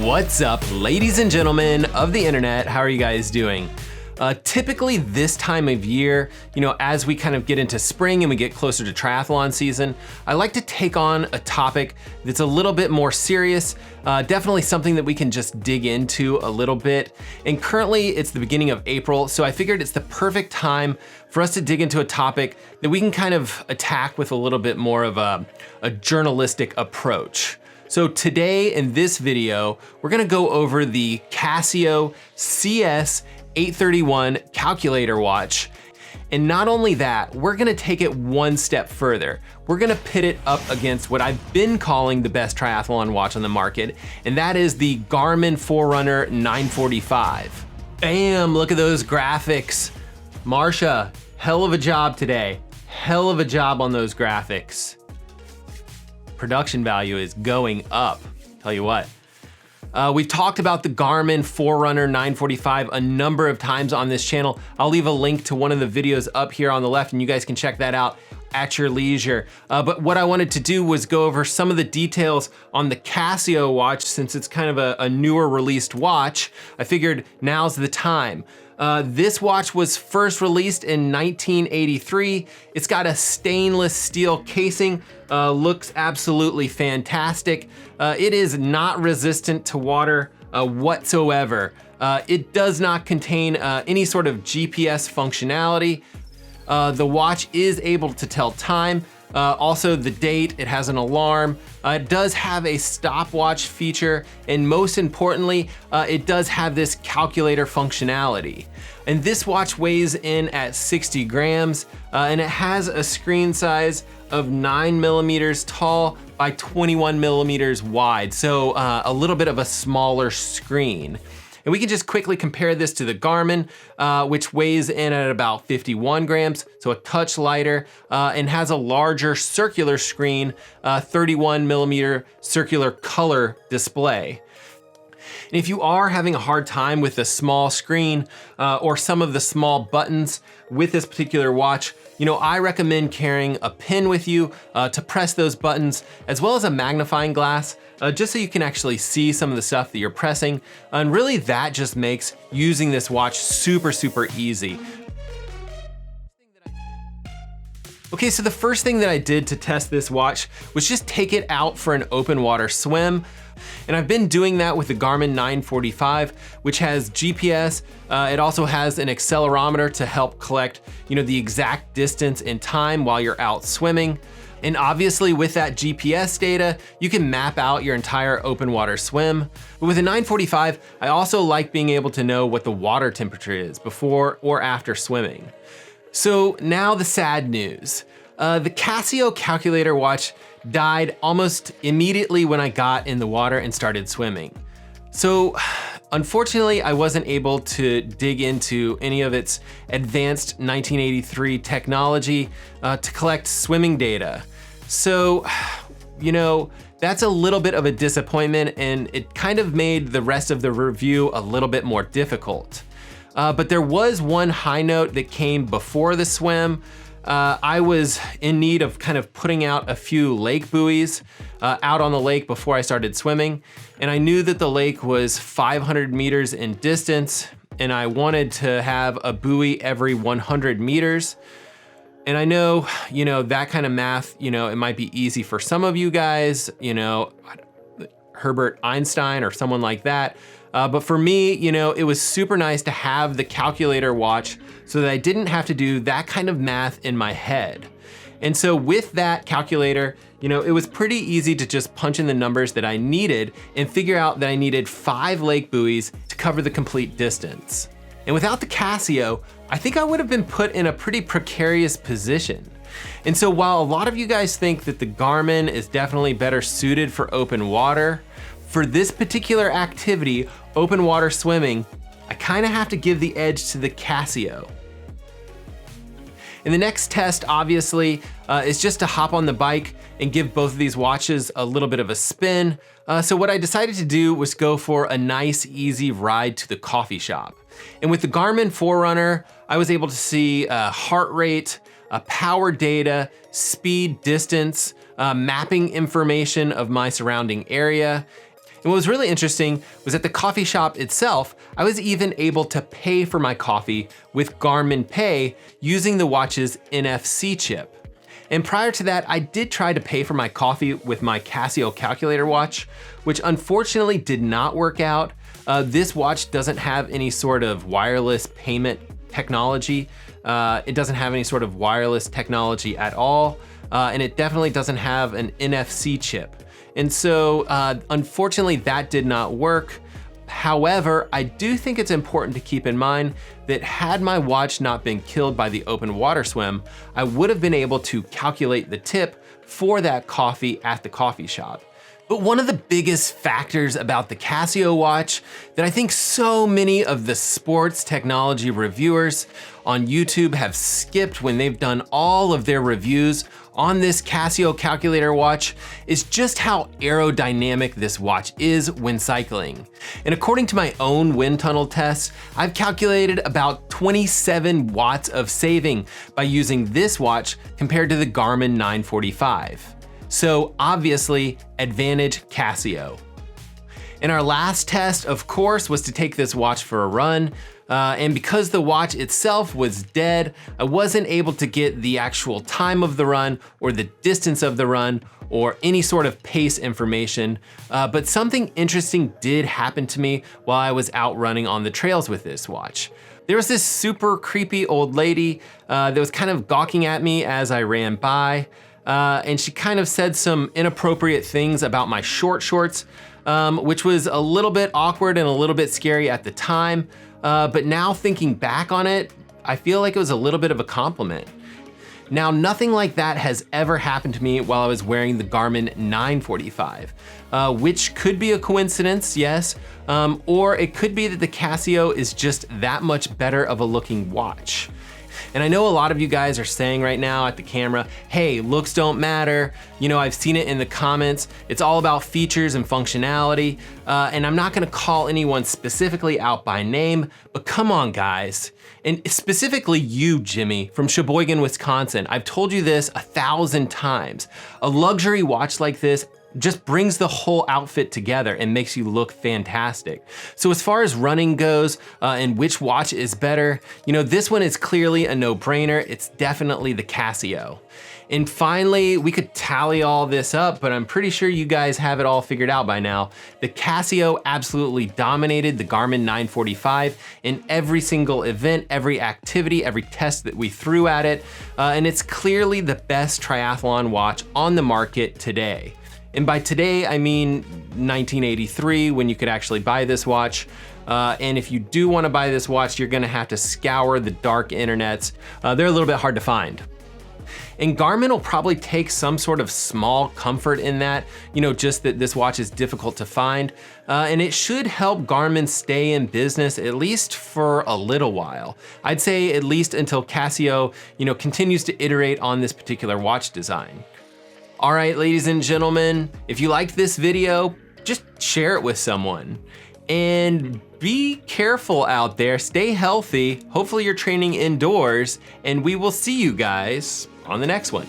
What's up, ladies and gentlemen of the internet? How are you guys doing? Typically this time of year, as we kind of get into spring and we get closer to triathlon season, I like to take on a topic that's a little bit more serious, definitely something that we can just dig into a little bit. And currently it's the beginning of April, so I figured it's the perfect time for us to dig into a topic that we can kind of attack with a little bit more of a journalistic approach. So today in this video, we're gonna go over the Casio CS-831 calculator watch. And not only that, we're gonna take it one step further. We're gonna pit it up against what I've been calling the best triathlon watch on the market, and that is the Garmin Forerunner 945. Bam, look at those graphics. Marsha, hell of a job today. Hell of a job on those graphics. Production value is going up, tell you what. We've talked about the Garmin Forerunner 945 a number of times on this channel. I'll leave a link to one of the videos up here on the left and you guys can check that out at your leisure. But what I wanted to do was go over some of the details on the Casio watch. Since it's kind of a newer released watch, I figured now's the time. This watch was first released in 1983. It's got a stainless steel casing, looks absolutely fantastic. It is not resistant to water whatsoever. It does not contain any sort of GPS functionality. The watch is able to tell time. Also the date, it has an alarm. It does have a stopwatch feature, and most importantly, it does have this calculator functionality. And this watch weighs in at 60 grams, and it has a screen size of 9 millimeters tall by 21 millimeters wide. So a little bit of a smaller screen. And we can just quickly compare this to the Garmin, which weighs in at about 51 grams, so a touch lighter, and has a larger circular screen, 31 millimeter circular color display. And if you are having a hard time with the small screen or some of the small buttons with this particular watch, I recommend carrying a pin with you to press those buttons, as well as a magnifying glass, just so you can actually see some of the stuff that you're pressing. And really that just makes using this watch super, super easy. Okay, so the first thing that I did to test this watch was just take it out for an open water swim. And I've been doing that with the Garmin 945, which has GPS. It also has an accelerometer to help collect, the exact distance and time while you're out swimming. And obviously with that GPS data, you can map out your entire open water swim. But with the 945, I also like being able to know what the water temperature is before or after swimming. So now the sad news. The Casio calculator watch died almost immediately when I got in the water and started swimming. So unfortunately, I wasn't able to dig into any of its advanced 1983 technology to collect swimming data. So, that's a little bit of a disappointment, and it kind of made the rest of the review a little bit more difficult. But there was one high note that came before the swim. I was in need of kind of putting out a few lake buoys out on the lake before I started swimming. And I knew that the lake was 500 meters in distance, and I wanted to have a buoy every 100 meters. And I know, that kind of math, it might be easy for some of you guys, Herbert Einstein or someone like that. But for me, it was super nice to have the calculator watch so that I didn't have to do that kind of math in my head. And so with that calculator, it was pretty easy to just punch in the numbers that I needed and figure out that I needed 5 lake buoys to cover the complete distance. And without the Casio, I think I would have been put in a pretty precarious position. And so while a lot of you guys think that the Garmin is definitely better suited for open water, for this particular activity, open water swimming, I kind of have to give the edge to the Casio. And the next test, obviously, is just to hop on the bike and give both of these watches a little bit of a spin. So what I decided to do was go for a nice, easy ride to the coffee shop. And with the Garmin Forerunner, I was able to see heart rate, power data, speed, distance, mapping information of my surrounding area. And what was really interesting was at the coffee shop itself, I was even able to pay for my coffee with Garmin Pay using the watch's NFC chip. And prior to that, I did try to pay for my coffee with my Casio calculator watch, which unfortunately did not work out. This watch doesn't have any sort of wireless payment technology. It doesn't have any sort of wireless technology at all. And it definitely doesn't have an NFC chip. And so unfortunately that did not work. However, I do think it's important to keep in mind that had my watch not been killed by the open water swim, I would have been able to calculate the tip for that coffee at the coffee shop. But one of the biggest factors about the Casio watch that I think so many of the sports technology reviewers on YouTube have skipped when they've done all of their reviews on this Casio calculator watch is just how aerodynamic this watch is when cycling. And according to my own wind tunnel tests, I've calculated about 27 watts of saving by using this watch compared to the Garmin 945. So obviously, advantage Casio. And our last test, of course, was to take this watch for a run. And because the watch itself was dead, I wasn't able to get the actual time of the run or the distance of the run or any sort of pace information. But something interesting did happen to me while I was out running on the trails with this watch. There was this super creepy old lady that was kind of gawking at me as I ran by. And she kind of said some inappropriate things about my short shorts, which was a little bit awkward and a little bit scary at the time. But now thinking back on it, I feel like it was a little bit of a compliment. Now, nothing like that has ever happened to me while I was wearing the Garmin 945, which could be a coincidence, yes, or it could be that the Casio is just that much better of a looking watch. And I know a lot of you guys are saying right now at the camera, hey, looks don't matter. You know, I've seen it in the comments. It's all about features and functionality. And I'm not gonna call anyone specifically out by name, but come on guys. And specifically you, Jimmy, from Sheboygan, Wisconsin. I've told you this 1,000 times. A luxury watch like this just brings the whole outfit together and makes you look fantastic. So as far as running goes and which watch is better, you know, this one is clearly a no-brainer. It's definitely the Casio. And finally, we could tally all this up, but I'm pretty sure you guys have it all figured out by now. The Casio absolutely dominated the Garmin 945 in every single event, every activity, every test that we threw at it. And it's clearly the best triathlon watch on the market today. And by today, I mean 1983, when you could actually buy this watch. And if you do want to buy this watch, you're gonna have to scour the dark internets. They're a little bit hard to find. And Garmin will probably take some sort of small comfort in that, you know, just that this watch is difficult to find. And it should help Garmin stay in business at least for a little while. I'd say at least until Casio, you know, continues to iterate on this particular watch design. All right, ladies and gentlemen, if you liked this video, just share it with someone. And be careful out there, stay healthy. Hopefully you're training indoors, and we will see you guys on the next one.